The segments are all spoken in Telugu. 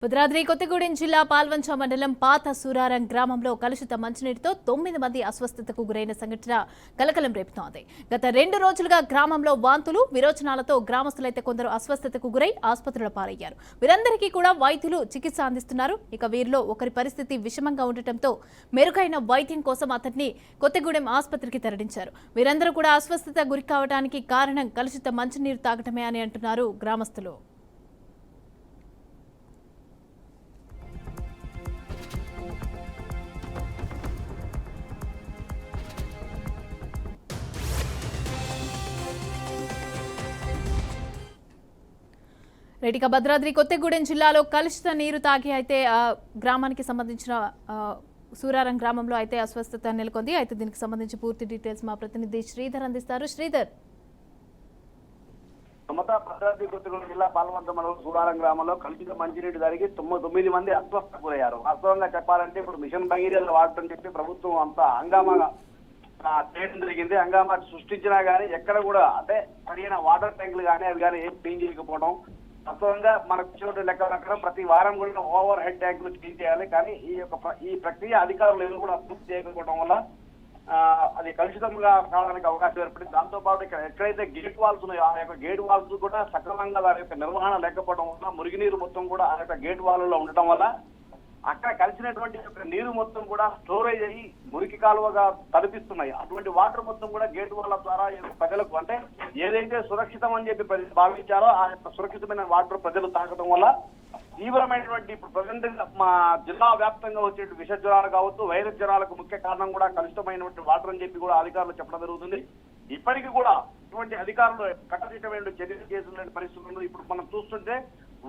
భద్రాద్రి కొత్తగూడెం జిల్లా పాల్వంచ మండలం పాత సూరారం గ్రామంలో కలుషిత మంచినీటితో 9 మంది అస్వస్థతకు గురైన సంఘటన కలకలం రేపుతోంది. గత 2 రోజులుగా గ్రామంలో వాంతులు, విరోచనాలతో గ్రామస్తులైతే కొందరు అస్వస్థతకు గురై ఆసుపత్రుల పాలయ్యారు. వీరందరికీ కూడా వైద్యులు చికిత్స అందిస్తున్నారు. ఇక వీరిలో ఒకరి పరిస్థితి విషమంగా ఉండటంతో మెరుగైన వైద్యం కోసం అతన్ని కొత్తగూడెం ఆసుపత్రికి తరలించారు. వీరందరూ కూడా అస్వస్థత గురి కావడానికి కారణం కలుషిత మంచినీరు తాగటమే అని అంటున్నారు గ్రామస్తులు. రెడ్డిక భద్రాద్రి కొత్తగూడెం జిల్లాలో కలుషిత నీరు తాగి అయితే గ్రామానికి సంబంధించిన సూరారం గ్రామంలో అయితే అస్వస్థత నెలకొంది. అయితే దీనికి సంబంధించి పూర్తి డీటెయిల్స్ మా ప్రతినిధి శ్రీధర్ అందిస్తారు. శ్రీధర్, భద్రాద్రి కొత్తగూడెం జిల్లా పాల్వంచ మండలం సూరారం గ్రామంలో కలుషిత మంచినీటి జరిగి 9 మంది అస్వస్థకు గురయ్యారు. వాస్తవంగా చెప్పాలంటే ఇప్పుడు మిషన్ భగీరథ వాడటం చెప్పి ప్రభుత్వం అంతా హంగామాగా చేయడం జరిగింది. హంగామా సృష్టించినా గానీ ఎక్కడ కూడా అంటే సరైన వాటర్ ట్యాంకులు కానీ అవి కానీ ఏం క్లీన్ చేయకపోవడం, వాస్తవంగా మనకు వచ్చిన లెక్క ప్రకారం ప్రతి వారం కూడా ఓవర్ హెడ్ ట్యాంకులు క్లీన్ చేయాలి. కానీ ఈ ప్రక్రియ అధికారులు ఎవరు కూడా పూర్తి చేయకపోవడం వల్ల అది కలుషితంగా కావడానికి అవకాశం ఏర్పడింది. దాంతో పాటు ఇక్కడ ఎక్కడైతే గేట్ వాల్స్ ఉన్నాయో ఆ యొక్క గేట్ వాల్స్ కూడా సక్రమంగా దాని యొక్క నిర్వహణ లేకపోవడం వల్ల మురుగునీరు మొత్తం కూడా ఆ యొక్క గేట్ వాల్లో ఉండటం వల్ల అక్కడ కలిసినటువంటి నీరు మొత్తం కూడా స్టోరేజ్ అయ్యి మురికి కాలువగా తలపిస్తున్నాయి. అటువంటి వాటర్ మొత్తం కూడా గేట్ వాళ్ళ ద్వారా ప్రజలకు అంటే ఏదైతే సురక్షితం అని చెప్పి భావించారో ఆ యొక్క సురక్షితమైన వాటర్ ప్రజలు తాగడం వల్ల తీవ్రమైనటువంటి ఇప్పుడు ప్రజెంట్ మా జిల్లా వ్యాప్తంగా వచ్చే విష జ్వరాలు కావచ్చు, వైరస్ జ్వరాలకు ముఖ్య కారణం కూడా కలుషితమైనటువంటి వాటర్ అని చెప్పి కూడా అధికారులు చెప్పడం జరుగుతుంది. ఇప్పటికీ కూడా ఇటువంటి అధికారులు కట్టదిట్టమైన చర్యలు చేస్తున్న పరిస్థితుల్లో ఇప్పుడు మనం చూస్తుంటే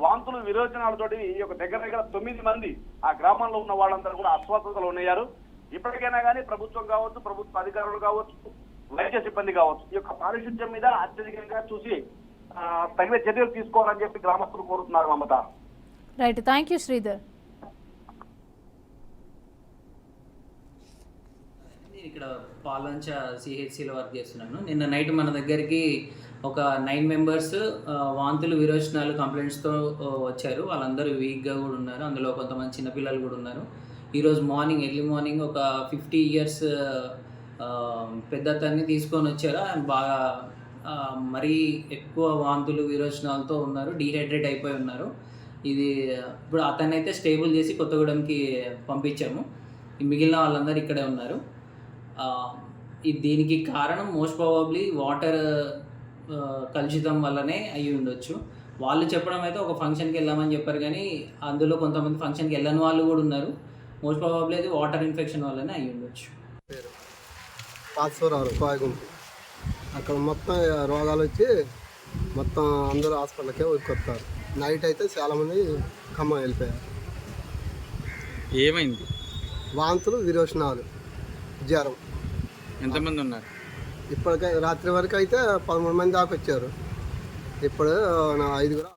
వాంతులు, విరోచనాలతోటి ఈ యొక్క దగ్గర 9 మంది ఆ గ్రామంలో ఉన్న వాళ్ళందరూ కూడా అస్వస్థతలు ఉన్నారు. ఇప్పటికైనా కానీ ప్రభుత్వం కావచ్చు, ప్రభుత్వ అధికారులు కావచ్చు, వైద్య సిబ్బంది కావచ్చు ఈ యొక్క పారిశుద్ధ్యం మీద అత్యధికంగా చూసి తగిన చర్యలు తీసుకోవాలని చెప్పి గ్రామస్తులు కోరుతున్నారు. మమత, రైట్, థ్యాంక్ యూ శ్రీధర్. నేను ఇక్కడ పాల్వంచ సిహెచ్సిలో వర్క్ చేస్తున్నాను. నిన్న నైట్ మన దగ్గరికి ఒక 9 మెంబర్స్ వాంతులు, విరోచనాలు కంప్లైంట్స్తో వచ్చారు. వాళ్ళందరూ వీక్గా కూడా ఉన్నారు. అందులో కొంతమంది చిన్నపిల్లలు కూడా ఉన్నారు. ఈరోజు ఎర్లీ మార్నింగ్ ఒక 50 ఇయర్స్ పెద్దతన్ని తీసుకొని వచ్చారు. ఆయన బాగా మరీ ఎక్కువ వాంతులు, విరోచనాలతో ఉన్నారు, డీహైడ్రేట్ అయిపోయి ఉన్నారు. ఇది ఇప్పుడు అతనైతే స్టేబుల్ చేసి కొత్తగూడెంకి పంపించాము. మిగిలిన వాళ్ళందరూ ఇక్కడే ఉన్నారు. దీనికి కారణం మోస్ట్ ప్రాబబ్లీ వాటర్ కలుషితం వల్లనే అయ్యి ఉండొచ్చు. వాళ్ళు చెప్పడం అయితే ఒక ఫంక్షన్కి వెళ్ళామని చెప్పారు, కానీ అందులో కొంతమంది ఫంక్షన్కి వెళ్ళని వాళ్ళు కూడా ఉన్నారు. మోస్ట్ ప్రాబబ్లీ అది వాటర్ ఇన్ఫెక్షన్ వల్లనే అయ్యి ఉండొచ్చు. అక్కడ మొత్తం రోగాలు వచ్చి మొత్తం అందరూ హాస్పిటల్కే ఉరికొస్తారు. నైట్ అయితే చాలామంది ఖమ్మం వెళ్ళిపోయారు. ఏమైంది? వాంతులు, విరోచనాలు, జ్వరం. ఎంతమంది ఉన్నారు? ఇప్పటికే రాత్రి వరకు అయితే 13 మంది దాకా వచ్చారు. ఇప్పుడు 5 కూడా